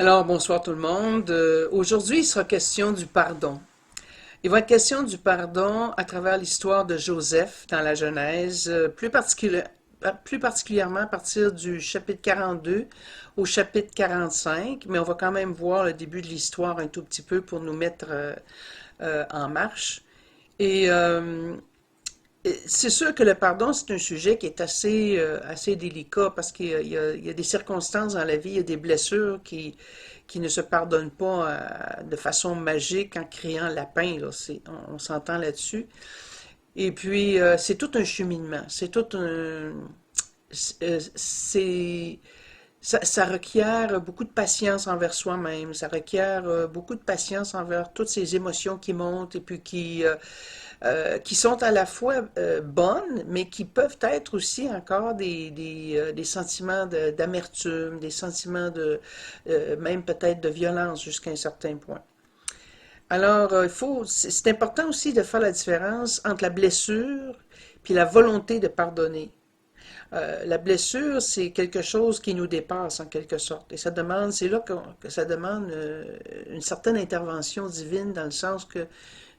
Alors, bonsoir tout le monde. Aujourd'hui, il sera question du pardon. Il va être question du pardon à travers l'histoire de Joseph dans la Genèse, plus particulièrement à partir du chapitre 42 au chapitre 45, mais on va quand même voir le début de l'histoire un tout petit peu pour nous mettre en marche. Et c'est sûr que le pardon, c'est un sujet qui est assez délicat parce qu'il y a des circonstances dans la vie, il y a des blessures qui ne se pardonnent pas de façon magique en criant lapin, là, on s'entend là-dessus. Et puis, c'est tout un cheminement, c'est, ça requiert beaucoup de patience envers soi-même, ça requiert beaucoup de patience envers toutes ces émotions qui montent et puis qui sont à la fois bonnes, mais qui peuvent être aussi encore des sentiments d'amertume, des sentiments même peut-être de violence jusqu'à un certain point. Alors, c'est important aussi de faire la différence entre la blessure puis la volonté de pardonner. La blessure, c'est quelque chose qui nous dépasse en quelque sorte. Et c'est là que ça demande une certaine intervention divine dans le sens que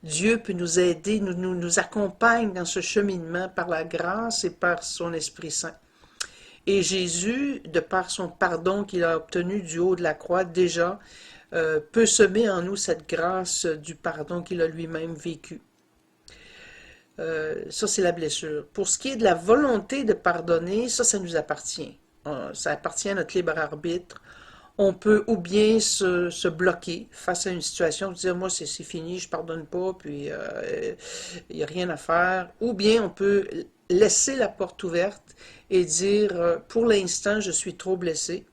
Dieu peut nous aider, nous accompagne dans ce cheminement par la grâce et par son Esprit Saint. Et Jésus, de par son pardon qu'il a obtenu du haut de la croix, déjà, peut semer en nous cette grâce du pardon qu'il a lui-même vécu. Ça, c'est la blessure. Pour ce qui est de la volonté de pardonner, ça nous appartient. Ça appartient à notre libre arbitre. On peut ou bien se bloquer face à une situation, dire moi c'est fini, je pardonne pas, puis il n'y a rien à faire. Ou bien on peut laisser la porte ouverte et dire pour l'instant je suis trop blessé,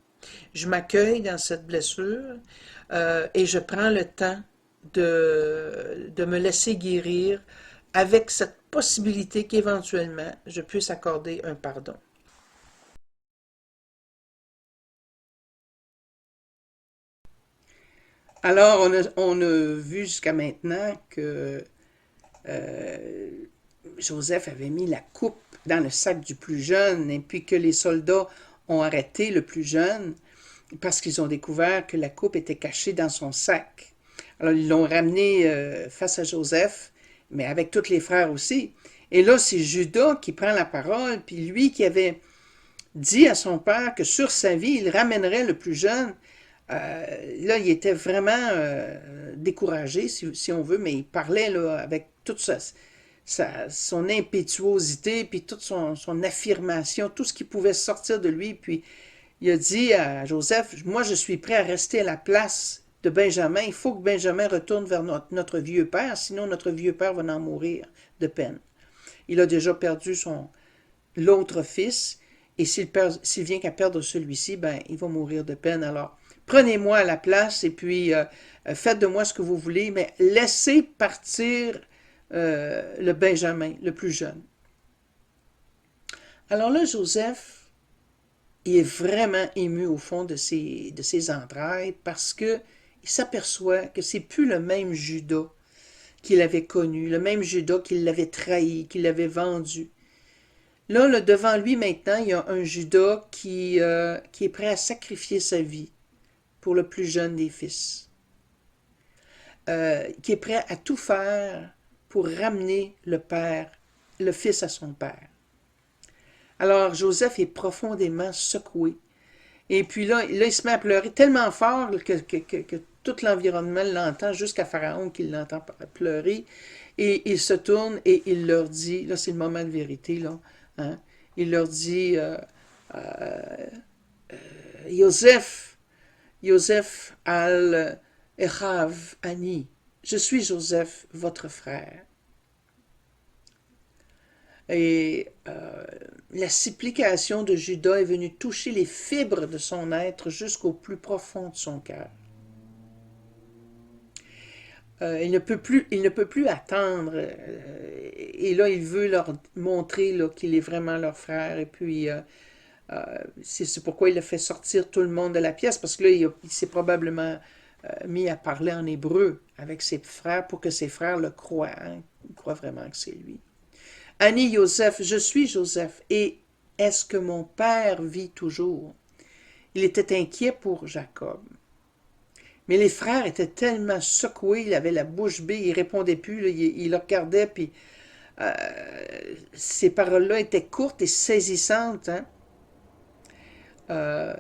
je m'accueille dans cette blessure et je prends le temps de me laisser guérir avec cette possibilité qu'éventuellement je puisse accorder un pardon. Alors, on a vu jusqu'à maintenant que euh, Joseph avait mis la coupe dans le sac du plus jeune et puis que les soldats ont arrêté le plus jeune parce qu'ils ont découvert que la coupe était cachée dans son sac. Alors, ils l'ont ramené face à Joseph, mais avec tous les frères aussi. Et là, c'est Judas qui prend la parole, puis lui qui avait dit à son père que sur sa vie, il ramènerait le plus jeune. Là, il était vraiment découragé, si on veut, mais il parlait là, avec toute son impétuosité, puis toute son affirmation, tout ce qui pouvait sortir de lui. Puis il a dit à Joseph, moi je suis prêt à rester à la place de Benjamin. Il faut que Benjamin retourne vers notre vieux père, sinon notre vieux père va en mourir de peine. Il a déjà perdu l'autre fils, et s'il vient qu'à perdre celui-ci, ben, il va mourir de peine. Alors, prenez-moi à la place et puis faites de moi ce que vous voulez, mais laissez partir le Benjamin, le plus jeune. Alors là, Joseph, il est vraiment ému au fond de ses entrailles parce que il s'aperçoit que c'est plus le même Judas qu'il avait connu, le même Judas qui l'avait trahi, qui l'avait vendu. Là, devant lui maintenant, il y a un Judas qui est prêt à sacrifier sa vie pour le plus jeune des fils, qui est prêt à tout faire pour ramener le fils à son père. Alors Joseph est profondément secoué. Et puis là, il se met à pleurer tellement fort que tout l'environnement l'entend, jusqu'à Pharaon qui l'entend pleurer. Et il se tourne et il leur dit, là c'est le moment de vérité, là, hein, il leur dit, Joseph, Joseph al-Echav Ani, je suis Joseph, votre frère. Et la supplication de Judas est venue toucher les fibres de son être jusqu'au plus profond de son cœur. Il ne peut plus attendre. Et là, il veut leur montrer là, qu'il est vraiment leur frère. Et puis, c'est pourquoi il a fait sortir tout le monde de la pièce, parce que là, il s'est probablement mis à parler en hébreu avec ses frères pour que ses frères le croient. Hein? Ils croient vraiment que c'est lui. Annie Joseph, je suis Joseph, et est-ce que mon père vit toujours? Il était inquiet pour Jacob. Mais les frères étaient tellement secoués, il avait la bouche bée, il répondait plus, là, il le regardait, puis euh, ces paroles-là étaient courtes et saisissantes, hein? Euh,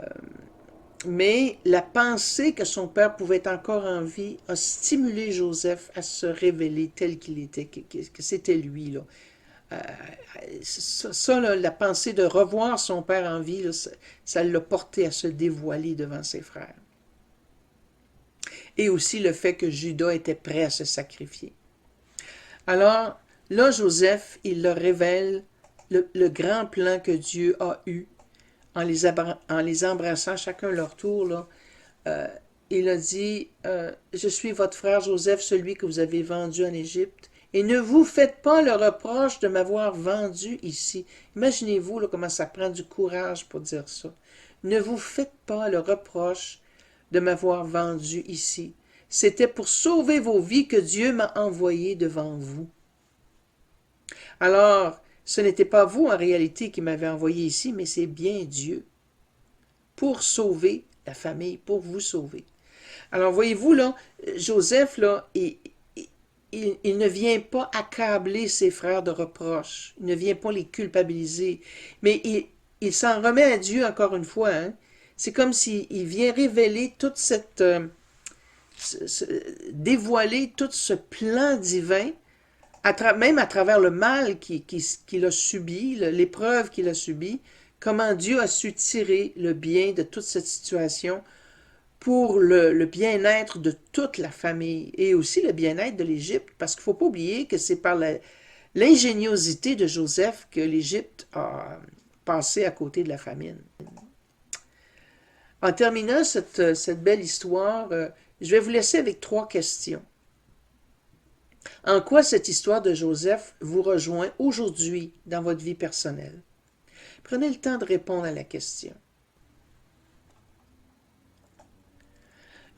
mais la pensée que son père pouvait être encore en vie a stimulé Joseph à se révéler tel qu'il était, que c'était lui, là. Euh, ça là, la pensée de revoir son père en vie, là, ça l'a porté à se dévoiler devant ses frères. Et aussi le fait que Judas était prêt à se sacrifier. Alors, là, Joseph, il leur révèle le grand plan que Dieu a eu en les embrassant chacun leur tour. Là, euh, il a dit, je suis votre frère Joseph, celui que vous avez vendu en Égypte, et ne vous faites pas le reproche de m'avoir vendu ici. Imaginez-vous là, comment ça prend du courage pour dire ça. Ne vous faites pas le reproche de m'avoir vendu ici. C'était pour sauver vos vies que Dieu m'a envoyé devant vous. Alors, ce n'était pas vous en réalité qui m'avez envoyé ici, mais c'est bien Dieu pour sauver la famille, pour vous sauver. Alors, voyez-vous, là, Joseph, là, il ne vient pas accabler ses frères de reproches. Il ne vient pas les culpabiliser. Mais il s'en remet à Dieu encore une fois. Hein. C'est comme s'il vient révéler toute cette... dévoiler tout ce plan divin, même à travers le mal qu'il a subi, l'épreuve qu'il a subie, comment Dieu a su tirer le bien de toute cette situation pour le bien-être de toute la famille et aussi le bien-être de l'Égypte, parce qu'il ne faut pas oublier que c'est par l'ingéniosité de Joseph que l'Égypte a passé à côté de la famine. En terminant cette belle histoire, je vais vous laisser avec 3 questions. En quoi cette histoire de Joseph vous rejoint aujourd'hui dans votre vie personnelle? Prenez le temps de répondre à la question.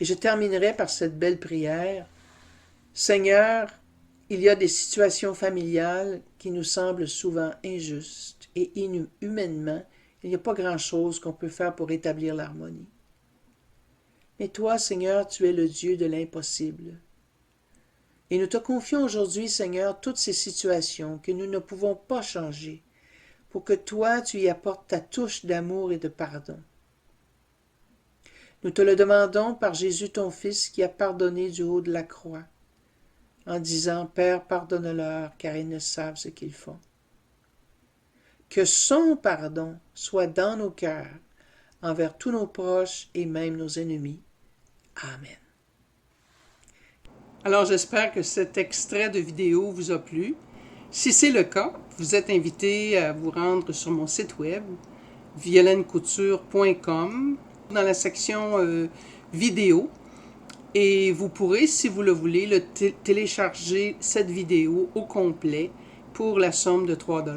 Et je terminerai par cette belle prière. Seigneur, il y a des situations familiales qui nous semblent souvent injustes et humainement, il n'y a pas grand-chose qu'on peut faire pour établir l'harmonie. Mais toi, Seigneur, tu es le Dieu de l'impossible. Et nous te confions aujourd'hui, Seigneur, toutes ces situations que nous ne pouvons pas changer, pour que toi, tu y apportes ta touche d'amour et de pardon. Nous te le demandons par Jésus ton Fils qui a pardonné du haut de la croix, en disant, Père, pardonne-leur, car ils ne savent ce qu'ils font. Que son pardon soit dans nos cœurs, envers tous nos proches et même nos ennemis. Amen. Alors j'espère que cet extrait de vidéo vous a plu. Si c'est le cas, vous êtes invité à vous rendre sur mon site web, violenecouture.com, dans la section vidéo. Et vous pourrez, si vous le voulez, télécharger cette vidéo au complet pour la somme de 3 $.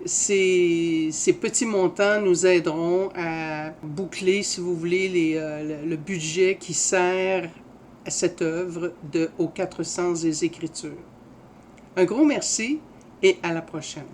Ces petits montants nous aideront à boucler, si vous voulez, le budget qui sert à cette œuvre aux 400 des Écritures. Un gros merci et à la prochaine.